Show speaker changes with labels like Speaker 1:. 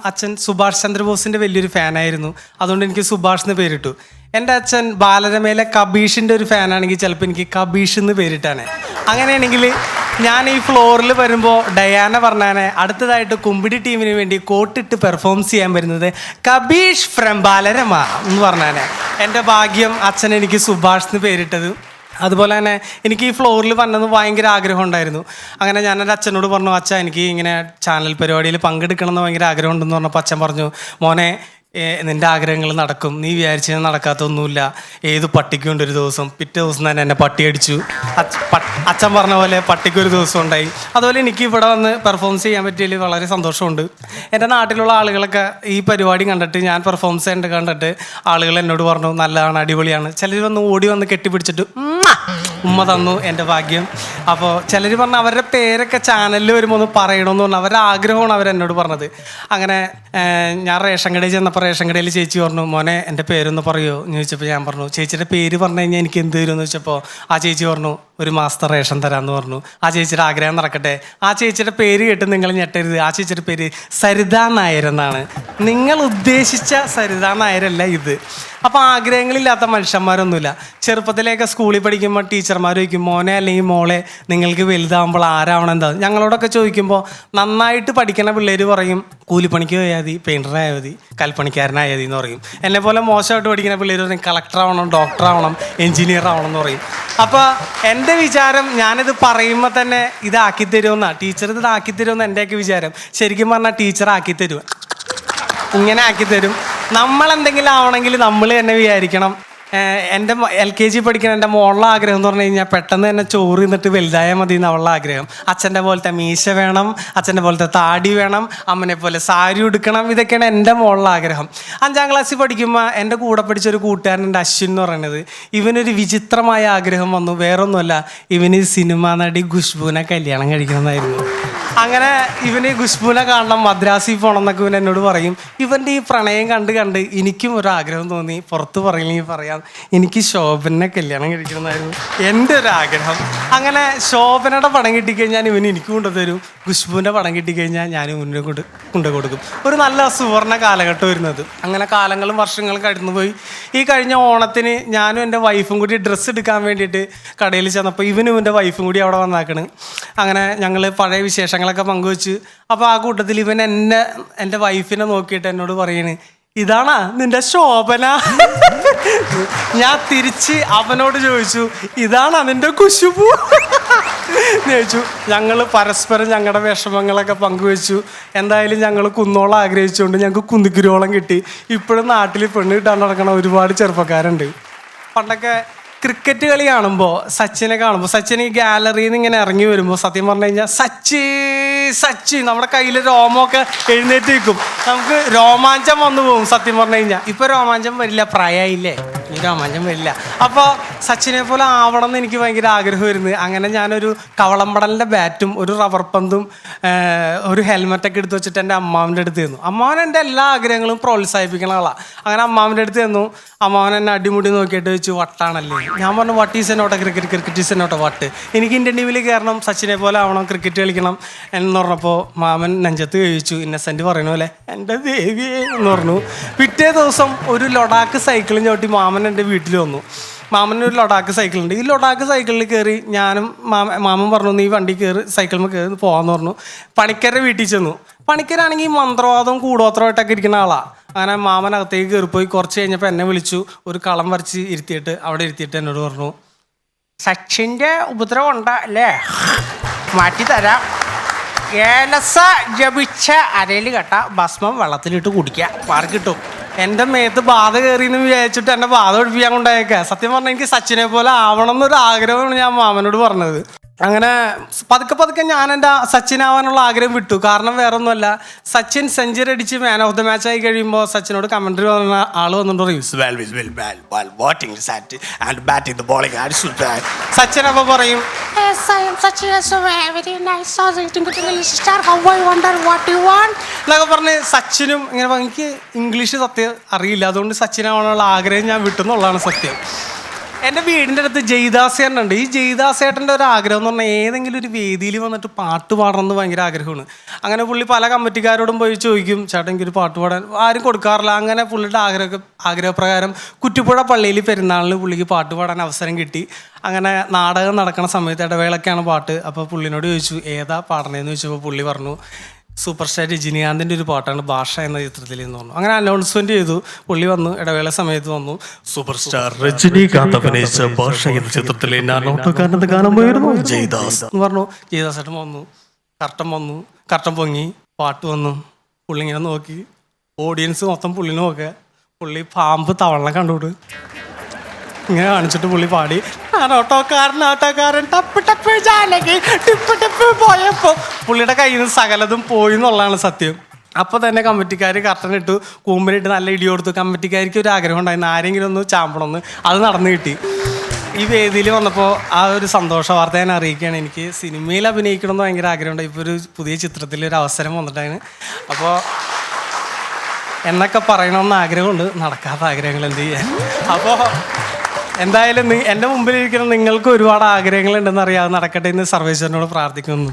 Speaker 1: അച്ഛൻ സുഭാഷ് ചന്ദ്രബോസിന്റെ വലിയൊരു ഫാനായിരുന്നു. അതുകൊണ്ട് എനിക്ക് സുഭാഷ് എന്ന് പേരിട്ടു. എൻ്റെ അച്ഛൻ ബാലരമയിലെ കബീഷിൻ്റെ ഒരു ഫാനാണെങ്കിൽ ചിലപ്പോൾ എനിക്ക് കബീഷ് എന്ന് പേരിട്ടാണ്. അങ്ങനെയാണെങ്കിൽ ഞാൻ ഈ ഫ്ലോറിൽ വരുമ്പോൾ ഡയാന പറഞ്ഞാനെ അടുത്തതായിട്ട് കുമ്പിടി ടീമിന് വേണ്ടി കോട്ടിട്ട് പെർഫോം ചെയ്യാൻ വരുന്നത് കബീഷ് ഫ്രം ബാലരമ എന്ന് പറഞ്ഞാനെ. എൻ്റെ ഭാഗ്യം അച്ഛൻ എനിക്ക് സുഭാഷ് എന്ന് പേരിട്ടത്. അതുപോലെ തന്നെ എനിക്ക് ഈ ഫ്ലോറിൽ വന്നത് ഭയങ്കര ആഗ്രഹം ഉണ്ടായിരുന്നു. അങ്ങനെ ഞാൻ എൻ്റെ അച്ഛനോട് പറഞ്ഞു, അച്ഛൻ എനിക്ക് ഇങ്ങനെ ചാനൽ പരിപാടിയിൽ പങ്കെടുക്കണം എന്ന് ഭയങ്കര ആഗ്രഹം ഉണ്ടെന്ന് പറഞ്ഞപ്പോൾ അച്ഛൻ പറഞ്ഞു, മോനെ നിൻ്റെ ആഗ്രഹങ്ങൾ നടക്കും, നീ വിചാരിച്ചത് നടക്കാത്തൊന്നുമില്ല. ഏത് പട്ടിക്കുണ്ട് ഒരു ദിവസം. പിറ്റേ ദിവസം തന്നെ എന്നെ പട്ടി അടിച്ചു. അച്ഛൻ പറഞ്ഞ പോലെ പട്ടിക്കൊരു ദിവസം ഉണ്ടായി. അതുപോലെ എനിക്ക് ഇവിടെ വന്ന് പെർഫോമൻസ് ചെയ്യാൻ പറ്റിയതിൽ വളരെ സന്തോഷമുണ്ട്. എൻ്റെ നാട്ടിലുള്ള ആളുകളൊക്കെ ഈ പരിപാടി കണ്ടിട്ട്, ഞാൻ പെർഫോമൻസ് ചെയ്യേണ്ടത് കണ്ടിട്ട് ആളുകൾ എന്നോട് പറഞ്ഞു നല്ലതാണ്, അടിപൊളിയാണ്. ചിലർ വന്ന് ഓടി വന്ന് കെട്ടിപ്പിടിച്ചിട്ട് ഉമ്മ തന്നു. എൻ്റെ ഭാഗ്യം. അപ്പോൾ ചിലർ പറഞ്ഞു അവരുടെ പേരൊക്കെ ചാനലിൽ വരുമ്പോൾ ഒന്ന് പറയണമെന്ന് പറഞ്ഞു. അവരുടെ ആഗ്രഹമാണ് അവരെന്നോട് പറഞ്ഞത്. അങ്ങനെ ഞാൻ റേഷൻ കടയിൽ ചെന്നപ്പോൾ റേഷൻ കടയിൽ ചേച്ചി പറഞ്ഞു, മോനെ എൻ്റെ പേരൊന്ന് പറയുമോ എന്ന് ചോദിച്ചപ്പോൾ ഞാൻ പറഞ്ഞു, ചേച്ചിയുടെ പേര് പറഞ്ഞു കഴിഞ്ഞാൽ എനിക്ക് എന്ത് തരുമെന്ന് ചോദിച്ചപ്പോൾ ആ ചേച്ചി പറഞ്ഞു, ഒരു മാസത്തെ റേഷൻ തരാമെന്ന് പറഞ്ഞു. ആ ചേച്ചിയുടെ ആഗ്രഹം നടക്കട്ടെ. ആ ചേച്ചിയുടെ പേര് കേട്ട് നിങ്ങൾ ഞെട്ടരുത്. ആ ചേച്ചിയുടെ പേര് സരിതാ നായർ എന്നാണ്. നിങ്ങൾ ഉദ്ദേശിച്ച സരിതാ നായരല്ല ഇത്. അപ്പോൾ ആഗ്രഹങ്ങളില്ലാത്ത മനുഷ്യന്മാരൊന്നുമില്ല. ചെറുപ്പത്തിലേക്ക് സ്കൂളിൽ പഠിക്കുമ്പോൾ ടീച്ചർമാർ ചോദിക്കും, മോനെ അല്ലെങ്കിൽ മോളെ നിങ്ങൾക്ക് വലുതാകുമ്പോൾ ആരാവണം എന്താ. ഞങ്ങളോടൊക്കെ ചോദിക്കുമ്പോൾ നന്നായിട്ട് പഠിക്കുന്ന പിള്ളേർ പറയും കൂലിപ്പണിക്ക് പോയാൽ മതി, പെയിൻറ്ററായാൽ മതി, കൽപ്പണിക്കാരനായാൽ മതി എന്ന് പറയും. എന്നെപ്പോലെ മോശമായിട്ട് പഠിക്കുന്ന പിള്ളേർ പറയും കളക്ടർ ആവണം, ഡോക്ടർ ആവണം, എൻജിനീയർ ആവണം എന്ന് പറയും. അപ്പോൾ എൻ്റെ വിചാരം ഞാനിത് പറയുമ്പോൾ തന്നെ ഇതാക്കി തരുമെന്നാണ്. ടീച്ചർ ഇതാക്കി തരുമെന്ന് എൻ്റെയൊക്കെ വിചാരം. ശരിക്കും പറഞ്ഞാൽ ടീച്ചർ ആക്കി തരും, ഇങ്ങനെ ആക്കി തരും. നമ്മളെന്തെങ്കിലും ആവണമെങ്കിൽ നമ്മൾ തന്നെ വിചാരിക്കണം. എൻ്റെ LKG പഠിക്കുന്ന എൻ്റെ മോളുടെ ആഗ്രഹം എന്ന് പറഞ്ഞു കഴിഞ്ഞാൽ പെട്ടെന്ന് തന്നെ ചോറ് തിന്നിട്ട് വലുതായാൽ മതി എന്ന് അവളുടെ ആഗ്രഹം. അച്ഛൻ്റെ പോലത്തെ മീശ വേണം, അച്ഛൻ്റെ പോലത്തെ താടി വേണം, അമ്മനെ പോലെ സാരി ഉടുക്കണം. ഇതൊക്കെയാണ് എൻ്റെ മോളുടെ ആഗ്രഹം. 5ാം ക്ലാസ്സിൽ പഠിക്കുമ്പോൾ എൻ്റെ കൂടെ പഠിച്ചൊരു കൂട്ടുകാരൻ്റെ അശ്വിൻ എന്ന് പറയുന്നത്, ഇവനൊരു വിചിത്രമായ ആഗ്രഹം വന്നു. വേറൊന്നുമല്ല, ഇവന് സിനിമാ നടി ഖുഷ്ബുവിനെ കല്യാണം കഴിക്കണമെന്നായിരുന്നു. അങ്ങനെ ഇവന് ഖുഷ്ബുവിനെ കാണണം, മദ്രാസിൽ പോകണം എന്നൊക്കെ ഇവൻ എന്നോട് പറയും. ഇവൻ്റെ ഈ പ്രണയം കണ്ട് കണ്ട് എനിക്കും ഒരു ആഗ്രഹം തോന്നി. പുറത്ത് പറയില്ലെങ്കിൽ പറയാം, എനിക്ക് ശോഭനെ കല്യാണം കഴിക്കണമെന്നായിരുന്നു എൻ്റെ ഒരു ആഗ്രഹം. അങ്ങനെ ശോഭനയുടെ പടം കിട്ടിക്കഴിഞ്ഞാൽ ഇവന് എനിക്ക് കൊണ്ടുതരും, ഖുഷ്ബുവിൻ്റെ പടം കിട്ടിക്കഴിഞ്ഞാൽ ഞാൻ ഇവനെ കൊണ്ടു കൊടുക്കും. ഒരു നല്ല സുവർണ്ണ കാലഘട്ടം വരുന്നത്. അങ്ങനെ കാലങ്ങളും വർഷങ്ങളും കടന്നുപോയി. ഈ കഴിഞ്ഞ ഓണത്തിന് ഞാനും എൻ്റെ വൈഫും കൂടി ഡ്രസ്സ് എടുക്കാൻ വേണ്ടിയിട്ട് കടയിൽ ചെന്നപ്പോൾ ഇവനും എൻ്റെ വൈഫും കൂടി അവിടെ വന്നാക്കണ്. അങ്ങനെ ഞങ്ങൾ പഴയ വിശേഷങ്ങളൊക്കെ പങ്കുവെച്ച്. അപ്പോൾ ആ കൂട്ടത്തിൽ ഇവൻ എൻ്റെ വൈഫിനെ നോക്കിയിട്ട് എന്നോട് പറയണ്, ഇതാണാ നിന്റെ ശോഭന. ഞാൻ തിരിച്ച് അവനോട് ചോദിച്ചു, ഇതാണാ നിന്റെ ഖുശ്ബു ചോദിച്ചു. ഞങ്ങൾ പരസ്പരം ഞങ്ങളുടെ വിഷമങ്ങളൊക്കെ പങ്കുവെച്ചു. എന്തായാലും ഞങ്ങൾ കുന്നോളം ആഗ്രഹിച്ചുകൊണ്ട് ഞങ്ങൾക്ക് കുന്തിക്കുരോളം കിട്ടി. ഇപ്പോഴും നാട്ടിൽ പെണ്ണ് കിട്ടാൻ നടക്കണ ഒരുപാട് ചെറുപ്പക്കാരുണ്ട്. പണ്ടൊക്കെ ക്രിക്കറ്റ് കളി കാണുമ്പോൾ സച്ചിനെ സച്ചിൻ ഈ ഗാലറിയിൽ നിന്ന് ഇങ്ങനെ ഇറങ്ങി വരുമ്പോൾ സത്യം പറഞ്ഞു കഴിഞ്ഞാൽ സച്ചി നമ്മുടെ കയ്യിൽ രോമമൊക്കെ എഴുന്നേറ്റ് നിൽക്കും. നമുക്ക് രോമാഞ്ചം വന്നു പോകും സത്യം പറഞ്ഞു കഴിഞ്ഞാൽ. ഇപ്പോൾ രോമാഞ്ചം വരില്ല, പ്രായമായില്ലേ, ഈ രോമാഞ്ചം വരില്ല. അപ്പോൾ സച്ചിനെ പോലെ ആവണം എന്ന് എനിക്ക് ഭയങ്കര ആഗ്രഹം വരുന്നത്. അങ്ങനെ ഞാനൊരു കവളമ്പടലിൻ്റെ ബാറ്റും ഒരു റബ്ബർ പന്തും ഒരു ഹെൽമെറ്റൊക്കെ എടുത്ത് വെച്ചിട്ട് എൻ്റെ അമ്മാവൻ്റെ അടുത്ത് തന്നു. അമ്മാവൻ എൻ്റെ എല്ലാ ആഗ്രഹങ്ങളും പ്രോത്സാഹിപ്പിക്കുന്ന ആളാണ്. അങ്ങനെ അമ്മാവൻ്റെ അടുത്ത് തന്നു. അമ്മാവൻ എന്നെ അടിമുടി നോക്കിയിട്ട് ചോദിച്ചു, വട്ടാണല്ലേ? ഞാൻ പറഞ്ഞു, വട്ട് ഈസ് എന്നോട്ടെ ക്രിക്കറ്റ് ഈസ് എന്നോട്ടെ വട്ട്. എനിക്ക് ഇന്ത്യൻ ടീമിൽ കയറണം, സച്ചിനെ പോലെ ആവണം, ക്രിക്കറ്റ് കളിക്കണം എന്ന് പറഞ്ഞപ്പോൾ മാമൻ നെഞ്ചത്ത് കഴിച്ചു. ഇന്നസെൻ്റ് പറയുന്ന പോലെ എൻ്റെ ദേവിയെ എന്ന് പറഞ്ഞു. പിറ്റേ ദിവസം ഒരു ലൊഡാക്ക് സൈക്കിളും ചവിട്ടി മാമൻ എൻ്റെ വീട്ടിൽ വന്നു. മാമനൊരു ലൊഡാക്ക് സൈക്കിളുണ്ട്. ഈ ലൊഡാക്ക് സൈക്കിളിൽ കയറി ഞാനും മാമൻ പറഞ്ഞു, നീ വണ്ടി കയറി സൈക്കിളിൽ കയറി പോകാമെന്ന് പറഞ്ഞു. പണിക്കരുടെ വീട്ടിൽ ചെന്നു. പണിക്കരാണെങ്കിൽ മന്ത്രവാദവും കൂടോത്രമായിട്ടൊക്കെ ഇരിക്കുന്ന ആളാണ്. അങ്ങനെ മാമനകത്തേക്ക് കയറിപ്പോയി. കുറച്ച് കഴിഞ്ഞപ്പോൾ എന്നെ വിളിച്ചു, ഒരു കളം വരച്ച് അവിടെ ഇരുത്തിയിട്ട് എന്നോട് പറഞ്ഞു, സച്ചിൻ്റെ ഉപദ്രവം ഉണ്ട് അല്ലേ, മാറ്റി തരാം. ഏലസ ജപിച്ച അരയിൽ കെട്ട ഭസ്മം വെള്ളത്തിലിട്ട് കുടിക്കുക, മാറി കിട്ടും. എൻ്റെ മേത്ത് ബാധ കയറിയെന്ന് വിചാരിച്ചിട്ട് എൻ്റെ ബാധ ഒഴിപ്പിക്കാൻ കൊണ്ടായേക്കാം. സത്യം പറഞ്ഞാൽ എനിക്ക് സച്ചിനെ പോലെ ആവണം എന്നൊരു ആഗ്രഹമാണ് ഞാൻ മാമനോട് പറഞ്ഞത്. അങ്ങനെ പതുക്കെ ഞാൻ എൻ്റെ സച്ചിനാവാനുള്ള ആഗ്രഹം വിട്ടു. കാരണം വേറെ ഒന്നുമല്ല, സച്ചിൻ സെഞ്ചുറി അടിച്ച് മാൻ ഓഫ് ദ മാച്ച് ആയി കഴിയുമ്പോൾ സച്ചിനോട് കമൻട്രി പറഞ്ഞ ആൾ വന്നിട്ട് പറയും, സച്ചിൻ അപ്പോൾ പറയും, എന്നൊക്കെ പറഞ്ഞ് സച്ചിനും ഇങ്ങനെ. എനിക്ക് ഇംഗ്ലീഷ് സത്യം അറിയില്ല, അതുകൊണ്ട് സച്ചിനാവാനുള്ള ആഗ്രഹം ഞാൻ വിട്ടു എന്നുള്ളതാണ് സത്യം. എൻ്റെ വീടിൻ്റെ അടുത്ത് ജയ്ദാസേട്ടനുണ്ട്. ഈ ജയ്ദാസേട്ടൻ്റെ ഒരു ആഗ്രഹം എന്ന് പറഞ്ഞാൽ ഏതെങ്കിലും ഒരു വേദിയിൽ വന്നിട്ട് പാട്ട് പാടണമെന്ന് ഭയങ്കര ആഗ്രഹമാണ്. അങ്ങനെ പുള്ളി പല കമ്മിറ്റിക്കാരോടും പോയി ചോദിക്കും, ചേട്ടാ എനിക്കൊരു പാട്ട് പാടാൻ. ആരും കൊടുക്കാറില്ല. അങ്ങനെ പുള്ളിയുടെ ആഗ്രഹപ്രകാരം കുറ്റിപ്പുഴ പള്ളിയിൽ പെരുന്നാളിന് പുള്ളിക്ക് പാട്ട് പാടാൻ അവസരം കിട്ടി. അങ്ങനെ നാടകം നടക്കുന്ന സമയത്ത് ഇടവേളയ്ക്കാണ് പാട്ട്. അപ്പോൾ പുള്ളിനോട് ചോദിച്ചു ഏതാ പാടണേന്ന് ചോദിച്ചപ്പോൾ പുള്ളി പറഞ്ഞു സൂപ്പർ സ്റ്റാർ രജനീകാന്തിൻ്റെ ഒരു പാട്ടാണ് ഭാഷ എന്ന ചിത്രത്തിൽ എന്ന് പറഞ്ഞു. അങ്ങനെ അനൗൺസ്മെന്റ് ചെയ്തു. പുള്ളി വന്നു, ഇടവേള സമയത്ത് വന്നു. സൂപ്പർ സ്റ്റാർ രജനീകാന്ത് അഭിനയിച്ച ഭാഷ എന്ന ചിത്രത്തിലെ ഗാനം പോയിരുന്നു ജയ്ദാസ് എന്ന് പറഞ്ഞു. ജയ്ദാസ് ഏട്ടൻ വന്നു, കർട്ടൻ പൊങ്ങി, പാട്ട് വന്നു. പുള്ളി ഇങ്ങനെ നോക്കി, ഓഡിയൻസ് മൊത്തം പുള്ളിനെ നോക്കുക. പുള്ളി പാമ്പ് തവളനെ കണ്ടുവിട്ട് ഇങ്ങനെ കാണിച്ചിട്ട് പുള്ളി പാടി ഓട്ടോക്കാരൻ ടപ്പ് ടപ്പ് ജാനകി ടിപ്പ് ടിപ്പ് പോയപ്പോ പുള്ളിയുടെ കയ്യിൽ നിന്ന് സകലതും പോയി എന്നുള്ളതാണ് സത്യം. അപ്പോൾ തന്നെ കമ്മിറ്റിക്കാർ കർട്ടനിട്ടു, കൂമ്പിനിട്ട് നല്ല ഇടി കൊടുത്തു. കമ്മിറ്റിക്കാർക്ക് ഒരു ആഗ്രഹം ഉണ്ടായിരുന്നു ആരെങ്കിലും ഒന്ന് ചാമ്പണമെന്ന്. അത് നടന്നു കിട്ടി. ഈ വേദിയിൽ വന്നപ്പോൾ ആ ഒരു സന്തോഷ വാർത്ത ഞാൻ അറിയിക്കുകയാണ്. എനിക്ക് സിനിമയിൽ അഭിനയിക്കണമെന്ന് ഭയങ്കര ആഗ്രഹമുണ്ട്. ഇപ്പോൾ ഒരു പുതിയ ചിത്രത്തിൽ ഒരു അവസരം വന്നിട്ടാണ്. അപ്പോൾ എന്നൊക്കെ പറയണമെന്ന് ആഗ്രഹമുണ്ട്, നടക്കാത്ത ആഗ്രഹങ്ങൾ എന്ത് ചെയ്യാൻ. അപ്പോൾ എന്തായാലും എൻ്റെ മുമ്പിലിരിക്കുന്ന നിങ്ങൾക്ക് ഒരുപാട് ആഗ്രഹങ്ങളുണ്ടെന്ന് അറിയാതെ നടക്കട്ടെ എന്ന് സർവേശ്വരനോട് പ്രാർത്ഥിക്കുന്നു.